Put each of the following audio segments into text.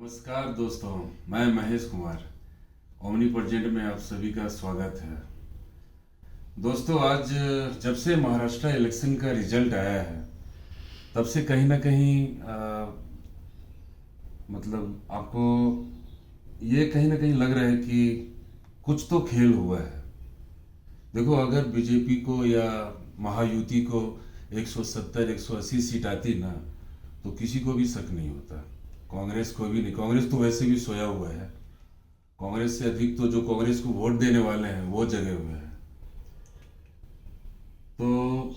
नमस्कार दोस्तों, मैं महेश कुमार ओमनी प्रेजेंट में आप सभी का स्वागत है। दोस्तों, आज जब से महाराष्ट्र इलेक्शन का रिजल्ट आया है तब से कहीं ना कहीं मतलब आपको ये कहीं ना कहीं लग रहा है कि कुछ तो खेल हुआ है। देखो, अगर बीजेपी को या महायुति को 170-180 सीट आती ना तो किसी को भी शक नहीं होता। कांग्रेस को भी नहीं, कांग्रेस तो वैसे भी सोया हुआ है। कांग्रेस से अधिक तो जो कांग्रेस को वोट देने वाले हैं वो जगे हुए हैं। तो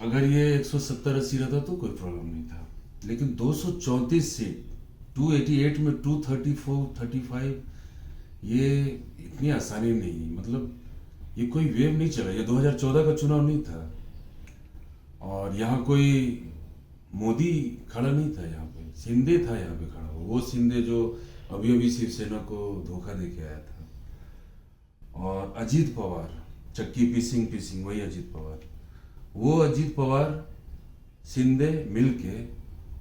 अगर ये 170-80 रहता तो कोई प्रॉब्लम नहीं था, लेकिन 234 सीट 288 में 234-35 ये इतनी आसानी नहीं। मतलब ये कोई वेव नहीं चला, ये 2014 का चुनाव नहीं था और यहाँ कोई मोदी खड़ा नहीं था, यहाँ पे शिंदे था यहाँ पे खड़ा हुआ। वो शिंदे जो अभी अभी शिवसेना को धोखा दे के आया था। और अजीत पवार, चक्की पीसिंग वही अजीत पवार, वो अजीत पवार शिंदे मिलके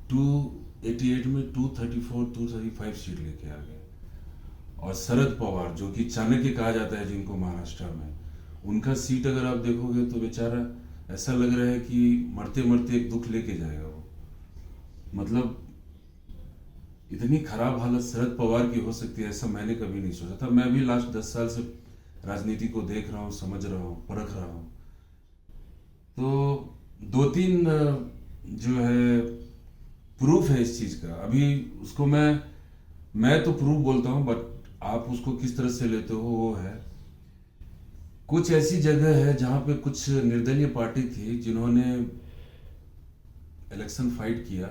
288 में 234-235 सीट लेके आ गए। और शरद पवार जो कि चाणक्य कहा जाता है जिनको महाराष्ट्र में, उनका सीट अगर आप देखोगे तो बेचारा ऐसा लग रहा है कि मरते मरते एक दुख लेके जाएगा वो। मतलब इतनी खराब हालत शरद पवार की हो सकती है ऐसा मैंने कभी नहीं सोचा था। मैं भी लास्ट 10 साल से राजनीति को देख रहा हूँ, समझ रहा हूँ, परख रहा हूँ। तो 2-3 जो है प्रूफ है इस चीज का। अभी उसको मैं तो प्रूफ बोलता हूँ, बट आप उसको किस तरह से लेते हो वो है। कुछ ऐसी जगह है जहां पे कुछ निर्दलीय पार्टी थी जिन्होंने इलेक्शन फाइट किया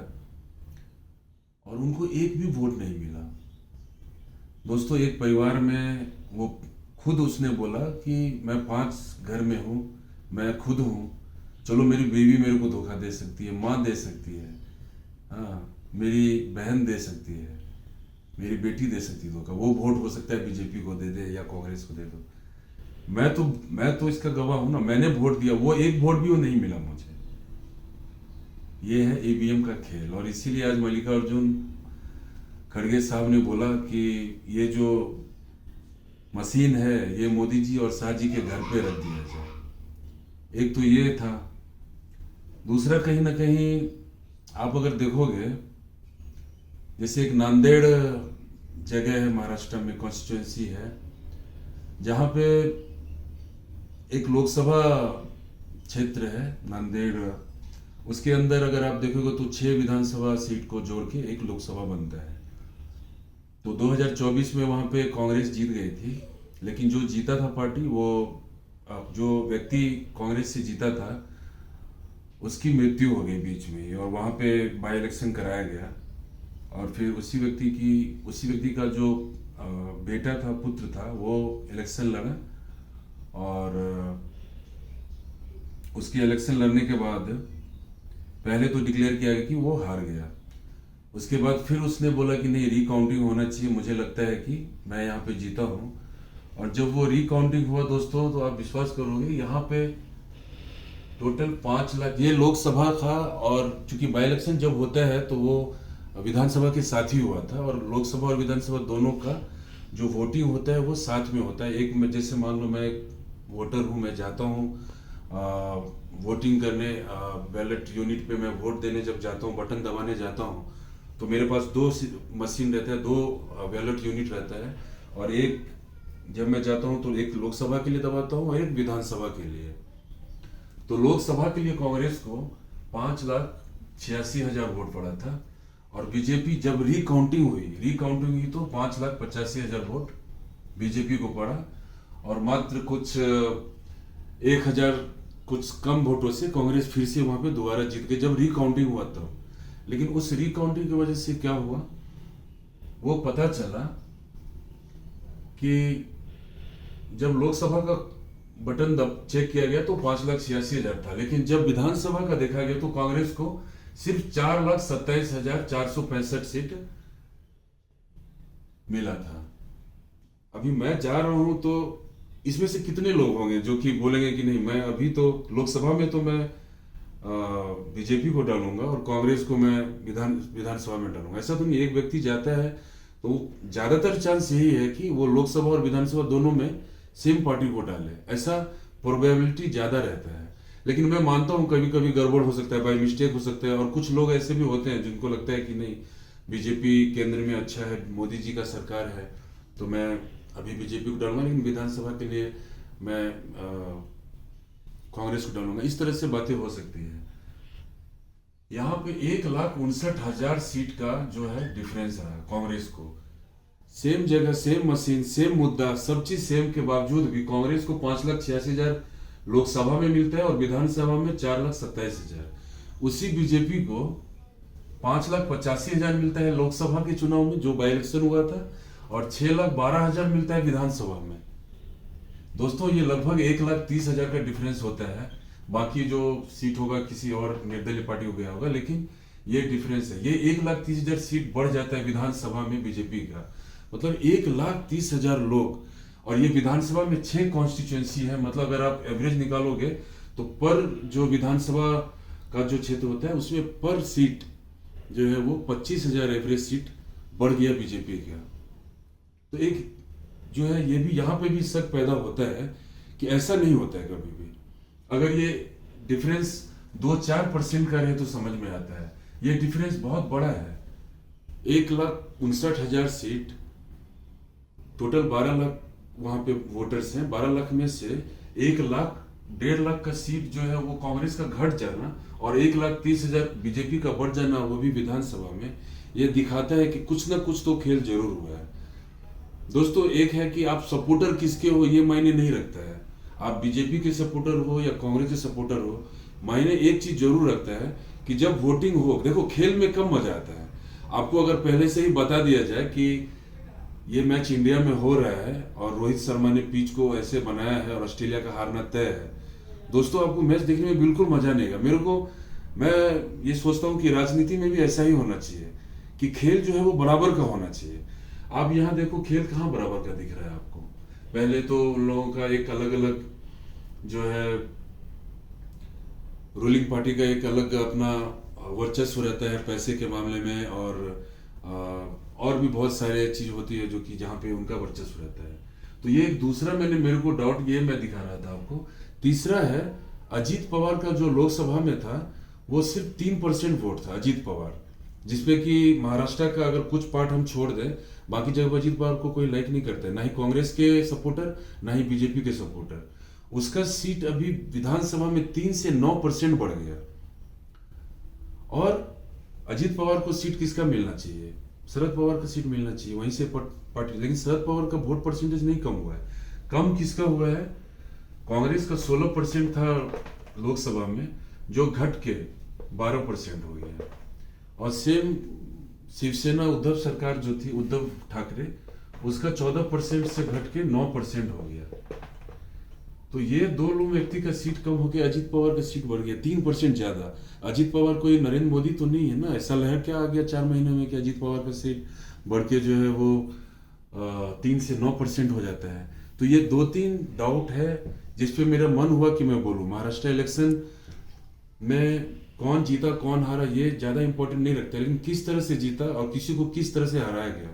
और उनको एक भी वोट नहीं मिला। दोस्तों, एक परिवार में वो खुद उसने बोला कि मैं 5 घर में हूँ, मैं खुद हूँ, चलो मेरी बीवी मेरे को धोखा दे सकती है, माँ दे सकती है, हाँ मेरी बहन दे सकती है, मेरी बेटी दे सकती है धोखा, वो वोट हो सकता है बीजेपी को दे दे या कांग्रेस को दे दो। मैं तो इसका गवाह हूं ना, मैंने वोट दिया, वो एक वोट भी वो नहीं मिला मुझे। ये है ईवीएम का खेल। और इसीलिए आज मल्लिकार्जुन खड़गे साहब ने बोला कि ये जो मशीन है ये मोदी जी और शाह जी के घर पे रख दिया जाए। एक तो ये था। दूसरा, कहीं ना कहीं आप अगर देखोगे, जैसे एक नांदेड़ जगह है महाराष्ट्र में, कॉन्स्टिट्यूएंसी है जहां पे एक लोकसभा क्षेत्र है नांदेड़। उसके अंदर अगर आप देखोगे तो 6 विधानसभा सीट को जोड़ के एक लोकसभा बनता है। तो 2024 में वहां पे कांग्रेस जीत गई थी, लेकिन जो जीता था पार्टी, वो जो व्यक्ति कांग्रेस से जीता था उसकी मृत्यु हो गई बीच में, और वहां पे बाई इलेक्शन कराया गया। और फिर उसी व्यक्ति का जो बेटा था, पुत्र था, वो इलेक्शन लड़ा और उसके इलेक्शन लड़ने के बाद पहले तो डिक्लेयर किया गया कि वो हार गया। उसके बाद फिर उसने बोला कि नहीं, रिकाउंटिंग होना चाहिए, मुझे लगता है कि मैं यहाँ पे जीता हूँ। और जब वो रिकाउंटिंग हुआ दोस्तों, तो आप विश्वास करोगे, यहाँ पे टोटल 5 लाख, ये लोकसभा था। और चूंकि बाई इलेक्शन जब होता है तो वो विधानसभा के साथ ही हुआ था, और लोकसभा और विधानसभा दोनों का जो वोटिंग होता है वो साथ में होता है। एक में जैसे मान लो मैं एक वोटर हूँ, मैं जाता हूँ वोटिंग करने, बैलेट यूनिट पे मैं वोट देने जब जाता हूँ, बटन दबाने जाता हूँ, तो मेरे पास 2 मशीन रहता है, 2 बैलेट यूनिट रहता है। और एक जब मैं जाता हूँ तो एक लोकसभा के लिए दबाता हूँ और एक विधानसभा के लिए। तो लोकसभा के लिए कांग्रेस को 5,86,000 वोट पड़ा था, और बीजेपी जब रिकाउंटिंग हुई तो 5,85,000 वोट बीजेपी को पड़ा। और मात्र कुछ 1,000 कुछ कम वोटों से कांग्रेस फिर से वहां पे दोबारा जीत गई जब रिकाउंटिंग हुआ तब। लेकिन उस रिकाउंटिंग की वजह से क्या हुआ, वो पता चला कि जब लोकसभा का बटन चेक किया गया तो 5,86,000 था, लेकिन जब विधानसभा का देखा गया तो कांग्रेस को सिर्फ 4,27,465 सीट मिला था। अभी मैं जा रहा हूं तो इसमें से कितने लोग होंगे जो कि बोलेंगे कि नहीं, मैं अभी तो लोकसभा में तो मैं बीजेपी को डालूंगा और कांग्रेस को मैं विधानसभा में डालूंगा। ऐसा तो नहीं, एक व्यक्ति जाता है तो ज्यादातर चांस यही है कि वो लोकसभा और विधानसभा दोनों में सेम पार्टी को डाले, ऐसा प्रोबेबिलिटी ज्यादा रहता है। लेकिन मैं मानता हूं कभी कभी गड़बड़ हो सकता है, बाई मिस्टेक हो सकता है, और कुछ लोग ऐसे भी होते हैं जिनको लगता है कि नहीं बीजेपी केंद्र में अच्छा है, मोदी जी का सरकार है, तो मैं अभी बीजेपी को डालूंगा, लेकिन विधानसभा के लिए मैं कांग्रेस को डालूंगा। इस तरह से बातें हो सकती है। यहाँ पे 1,59,000 सीट का जो है डिफरेंस रहा कांग्रेस को। सेम जगह, सेम मशीन, सेम मुद्दा, सब चीज सेम के बावजूद भी कांग्रेस को 5,86,000 लोकसभा में मिलता है और विधानसभा में 4,27,000। उसी बीजेपी को 5,85,000 मिलता है लोकसभा के चुनाव में जो बाई इलेक्शन हुआ था, और 6,12,000 मिलता है विधानसभा में। दोस्तों ये लगभग 1,30,000 का डिफरेंस होता है। बाकी जो सीट होगा किसी और निर्दलीय पार्टी को गया होगा, लेकिन ये डिफरेंस है। ये 1,30,000 सीट बढ़ जाता है विधानसभा में बीजेपी का, मतलब 1,30,000 लोग। और ये विधानसभा में 6 कॉन्स्टिट्यूएंसी है, मतलब अगर आप एवरेज निकालोगे तो पर जो विधानसभा का जो क्षेत्र होता है उसमें पर सीट जो है वो 25,000 एवरेज सीट बढ़ गया बीजेपी का। तो एक जो है ये भी यहाँ पे भी शक पैदा होता है कि ऐसा नहीं होता है कभी भी। अगर ये डिफरेंस 2-4% का रहे तो समझ में आता है, ये डिफरेंस बहुत बड़ा है। 1,59,000 सीट, टोटल 12 लाख वहां पे वोटर्स हैं। 12 लाख में से 1 लाख 1.5 लाख का सीट जो है वो कांग्रेस का घट जाना और 1,30,000 बीजेपी का बढ़ जाना, वो भी विधानसभा में, ये दिखाता है कि कुछ ना कुछ तो खेल जरूर हुआ है। दोस्तों एक है कि आप सपोर्टर किसके हो ये मायने नहीं रखता है, आप बीजेपी के सपोर्टर हो या कांग्रेस के सपोर्टर हो, मायने एक चीज जरूर रखता है कि जब वोटिंग हो, देखो खेल में कम मजा आता है। आपको अगर पहले से ही बता दिया जाए कि ये मैच इंडिया में हो रहा है और रोहित शर्मा ने पिच को ऐसे बनाया है और ऑस्ट्रेलिया का हारना तय है, दोस्तों आपको मैच देखने में बिल्कुल मजा नहीं आएगा। मैं ये सोचता हूँ कि राजनीति में भी ऐसा ही होना चाहिए कि खेल जो है वो बराबर का होना चाहिए। आप यहाँ देखो खेल कहाँ बराबर का दिख रहा है आपको। पहले तो उन लोगों का एक अलग अलग जो है रूलिंग पार्टी का एक अलग अपना वर्चस्व रहता है पैसे के मामले में, और भी बहुत सारे चीज होती है जो कि जहाँ पे उनका वर्चस्व रहता है। तो ये एक दूसरा मेरे को डाउट ये मैं दिखा रहा था आपको। तीसरा है अजीत पवार का जो लोकसभा में था वो सिर्फ 3% वोट था अजीत पवार, जिसपे कि महाराष्ट्र का अगर कुछ पार्ट हम छोड़ दें, बाकी जगह अजीत पवार को कोई लाइक नहीं करता है, ना ही कांग्रेस के सपोर्टर ना ही बीजेपी के सपोर्टर। उसका सीट अभी विधानसभा में 3 से 9% बढ़ गया। और अजीत पवार को सीट किसका मिलना चाहिए? शरद पवार का सीट मिलना चाहिए, वहीं से पार्टी। लेकिन शरद पवार का वोट परसेंटेज नहीं कम हुआ है। कम किसका हुआ है? कांग्रेस का 16% था लोकसभा में, जो घट के 12% हो गया। और सेम शिवसेना उद्धव सरकार जो थी, उद्धव ठाकरे, उसका 14% से घट के 9% हो गया। तो ये दो लोग व्यक्ति का सीट कम होकर अजीत पवार का सीट बढ़ गया 3% ज्यादा। अजीत पवार कोई नरेंद्र मोदी तो नहीं है ना, ऐसा लहर क्या आ गया 4 महीने में कि अजीत पवार का सीट बढ़ के जो है वो 3 से 9% हो जाता है। तो ये 2-3 डाउट है जिसपे मेरा मन हुआ कि मैं बोलूं। महाराष्ट्र इलेक्शन में कौन जीता कौन हारा ये ज्यादा इंपॉर्टेंट नहीं रखता, लेकिन किस तरह से जीता और किसी को किस तरह से हराया गया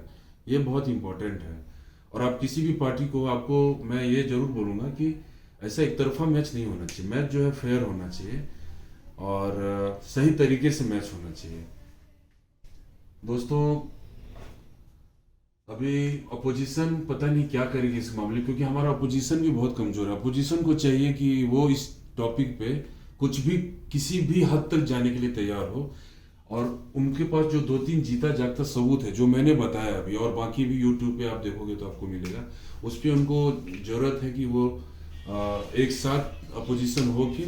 ये बहुत इंपॉर्टेंट है। और आप किसी भी पार्टी को, आपको मैं ये जरूर बोलूंगा कि ऐसा एक तरफा मैच नहीं होना चाहिए। मैच जो है फेयर होना चाहिए और सही तरीके से मैच होना चाहिए। दोस्तों अभी अपोजिशन पता नहीं क्या करेगी इस मामले, क्योंकि हमारा अपोजिशन भी बहुत कमजोर है। अपोजिशन को चाहिए कि वो इस टॉपिक पे कुछ भी किसी भी हद तक जाने के लिए तैयार हो, और उनके पास जो 2-3 जीता जागता सबूत है जो मैंने बताया अभी, और बाकी भी यूट्यूब पे आप देखोगे तो आपको मिलेगा, उस पर उनको जरूरत है कि वो एक साथ अपोजिशन हो के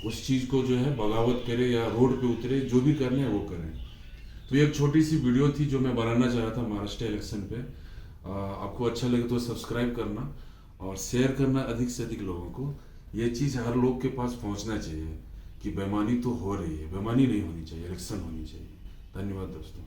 उस चीज को जो है बगावत करे या रोड पे उतरे, जो भी करना है वो करें। तो ये एक छोटी सी वीडियो थी जो मैं बनाना चाह रहा था महाराष्ट्र इलेक्शन पे। आपको अच्छा लगे तो सब्सक्राइब करना और शेयर करना अधिक से अधिक लोगों को। ये चीज हर लोग के पास पहुंचना चाहिए कि बेईमानी तो हो रही है, बेईमानी नहीं होनी चाहिए, इलेक्शन होनी चाहिए। धन्यवाद दोस्तों।